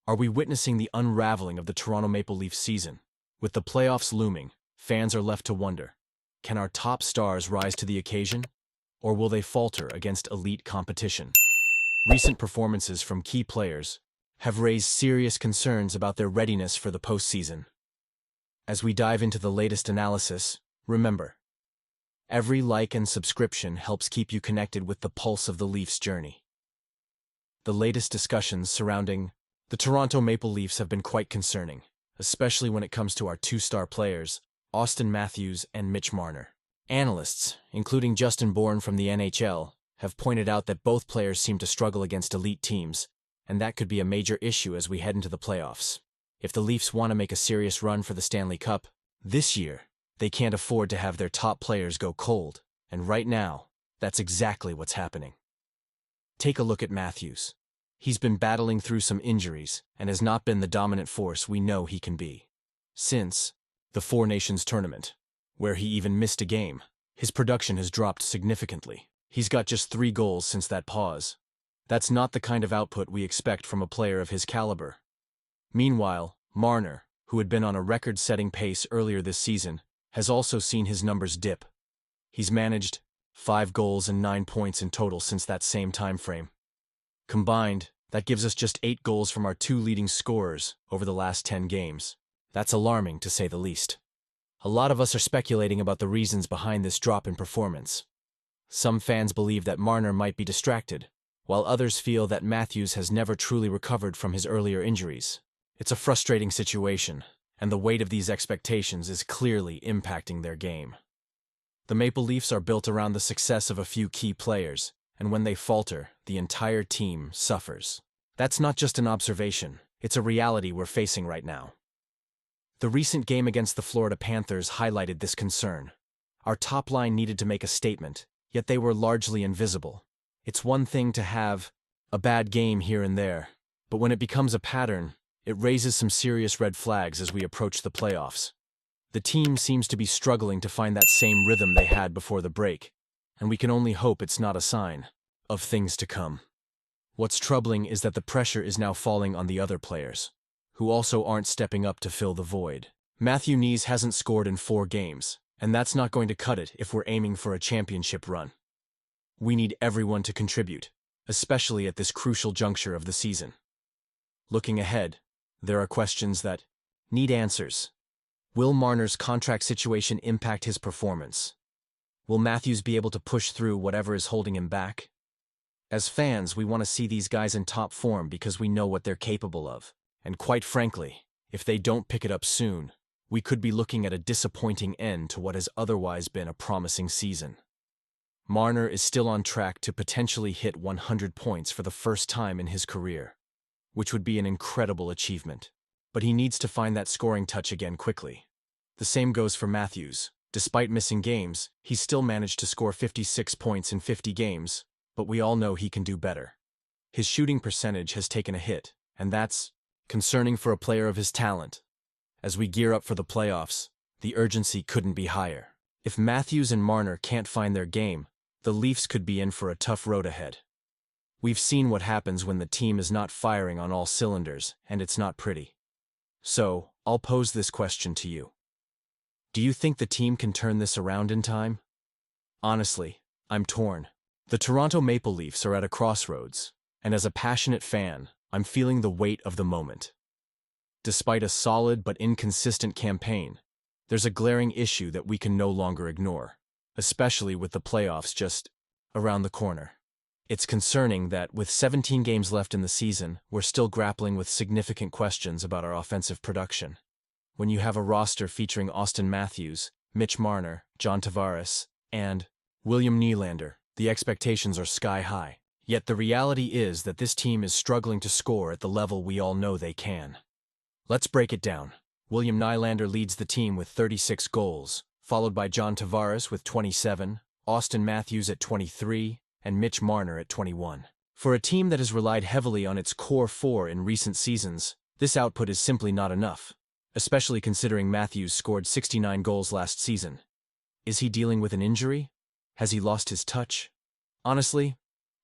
Are we witnessing the unraveling of the Toronto Maple Leafs season? With the playoffs looming, fans are left to wonder, can our top stars rise to the occasion? Or will they falter against elite competition? Recent performances from key players have raised serious concerns about their readiness for the postseason. As we dive into the latest analysis, remember, every like and subscription helps keep you connected with the pulse of the Leafs' journey. The latest discussions surrounding the Toronto Maple Leafs have been quite concerning, especially when it comes to our two-star players, Auston Matthews and Mitch Marner. Analysts, including Justin Bourne from the NHL, have pointed out that both players seem to struggle against elite teams, and that could be a major issue as we head into the playoffs. If the Leafs want to make a serious run for the Stanley Cup this year, they can't afford to have their top players go cold, and right now, that's exactly what's happening. Take a look at Matthews. He's been battling through some injuries and has not been the dominant force we know he can be. Since the Four Nations tournament, where he even missed a game, his production has dropped significantly. He's got just 3 goals since that pause. That's not the kind of output we expect from a player of his caliber. Meanwhile, Marner, who had been on a record-setting pace earlier this season, has also seen his numbers dip. He's managed 5 goals and 9 points in total since that same time frame. Combined, that gives us just 8 goals from our 2 leading scorers over the last 10 games. That's alarming, to say the least. A lot of us are speculating about the reasons behind this drop in performance. Some fans believe that Marner might be distracted, while others feel that Matthews has never truly recovered from his earlier injuries. It's a frustrating situation, and the weight of these expectations is clearly impacting their game. The Maple Leafs are built around the success of a few key players, and when they falter, the entire team suffers. That's not just an observation, it's a reality we're facing right now. The recent game against the Florida Panthers highlighted this concern. Our top line needed to make a statement, yet they were largely invisible. It's one thing to have a bad game here and there, but when it becomes a pattern, it raises some serious red flags as we approach the playoffs. The team seems to be struggling to find that same rhythm they had before the break, and we can only hope it's not a sign of things to come. What's troubling is that the pressure is now falling on the other players, who also aren't stepping up to fill the void. Matthew Knees hasn't scored in 4 games, and that's not going to cut it if we're aiming for a championship run. We need everyone to contribute, especially at this crucial juncture of the season. Looking ahead, there are questions that need answers. Will Marner's contract situation impact his performance? Will Matthews be able to push through whatever is holding him back? As fans, we want to see these guys in top form because we know what they're capable of. And quite frankly, if they don't pick it up soon, we could be looking at a disappointing end to what has otherwise been a promising season. Marner is still on track to potentially hit 100 points for the first time in his career, which would be an incredible achievement. But he needs to find that scoring touch again quickly. The same goes for Matthews. Despite missing games, he's still managed to score 56 points in 50 games, but we all know he can do better. His shooting percentage has taken a hit, and that's concerning for a player of his talent. As we gear up for the playoffs, the urgency couldn't be higher. If Matthews and Marner can't find their game, the Leafs could be in for a tough road ahead. We've seen what happens when the team is not firing on all cylinders, and it's not pretty. So, I'll pose this question to you. Do you think the team can turn this around in time? Honestly, I'm torn. The Toronto Maple Leafs are at a crossroads, and as a passionate fan, I'm feeling the weight of the moment. Despite a solid but inconsistent campaign, there's a glaring issue that we can no longer ignore, especially with the playoffs just around the corner. It's concerning that, with 17 games left in the season, we're still grappling with significant questions about our offensive production. When you have a roster featuring Auston Matthews, Mitch Marner, John Tavares, and William Nylander, the expectations are sky high. Yet the reality is that this team is struggling to score at the level we all know they can. Let's break it down. William Nylander leads the team with 36 goals, followed by John Tavares with 27, Auston Matthews at 23, and Mitch Marner at 21. For a team that has relied heavily on its core 4 in recent seasons, this output is simply not enough, especially considering Matthews scored 69 goals last season. Is he dealing with an injury? Has he lost his touch? Honestly,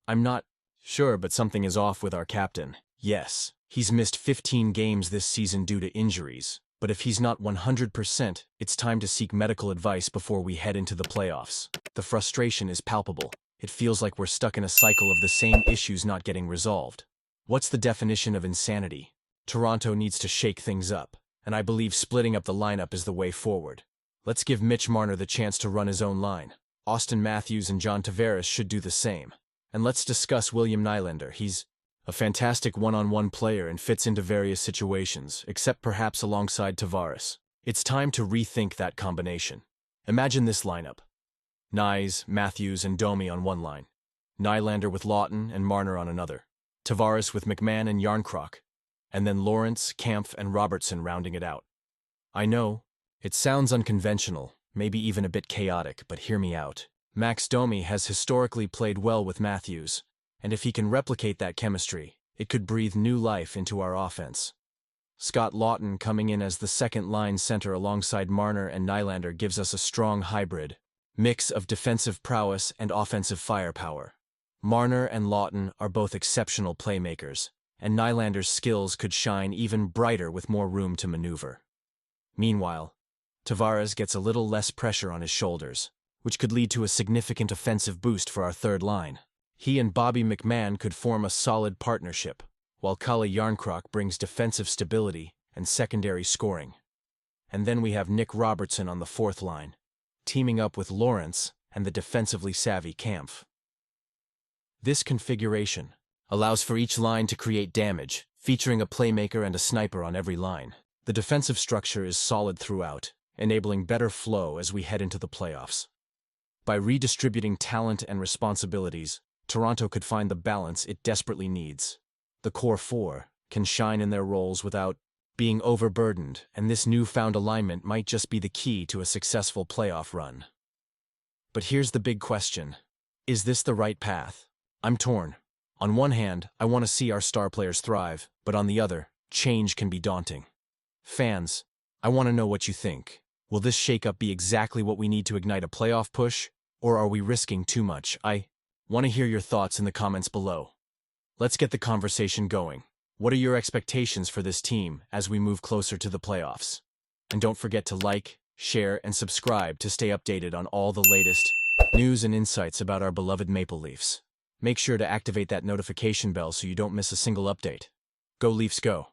I'm not sure, but something is off with our captain. Yes, he's missed 15 games this season due to injuries, but if he's not 100%, it's time to seek medical advice before we head into the playoffs. The frustration is palpable. It feels like we're stuck in a cycle of the same issues not getting resolved. What's the definition of insanity? Toronto needs to shake things up, and I believe splitting up the lineup is the way forward. Let's give Mitch Marner the chance to run his own line. Austin Matthews and John Tavares should do the same. And let's discuss William Nylander. He's a fantastic one-on-one player and fits into various situations, except perhaps alongside Tavares. It's time to rethink that combination. Imagine this lineup. Nyes, Matthews, and Domi on one line. Nylander with Lawton and Marner on another. Tavares with McMahon and Yarncroc. And then Lawrence, Kampf, and Robertson rounding it out. I know, it sounds unconventional, maybe even a bit chaotic, but hear me out. Max Domi has historically played well with Matthews, and if he can replicate that chemistry, it could breathe new life into our offense. Scott Lawton coming in as the second-line center alongside Marner and Nylander gives us a strong hybrid mix of defensive prowess and offensive firepower. Marner and Lawton are both exceptional playmakers, and Nylander's skills could shine even brighter with more room to maneuver. Meanwhile, Tavares gets a little less pressure on his shoulders, which could lead to a significant offensive boost for our third line. He and Bobby McMahon could form a solid partnership, while Kalle Yarncroc brings defensive stability and secondary scoring. And then we have Nick Robertson on the fourth line, teaming up with Lawrence and the defensively savvy Kampf. This configuration allows for each line to create damage, featuring a playmaker and a sniper on every line. The defensive structure is solid throughout, enabling better flow as we head into the playoffs. By redistributing talent and responsibilities, Toronto could find the balance it desperately needs. The core four can shine in their roles without being overburdened, and this newfound alignment might just be the key to a successful playoff run. But here's the big question. Is this the right path? I'm torn. On one hand, I want to see our star players thrive, but on the other, change can be daunting. Fans, I want to know what you think. Will this shakeup be exactly what we need to ignite a playoff push, or are we risking too much? I want to hear your thoughts in the comments below. Let's get the conversation going. What are your expectations for this team as we move closer to the playoffs? And don't forget to like, share, and subscribe to stay updated on all the latest news and insights about our beloved Maple Leafs. Make sure to activate that notification bell so you don't miss a single update. Go Leafs go!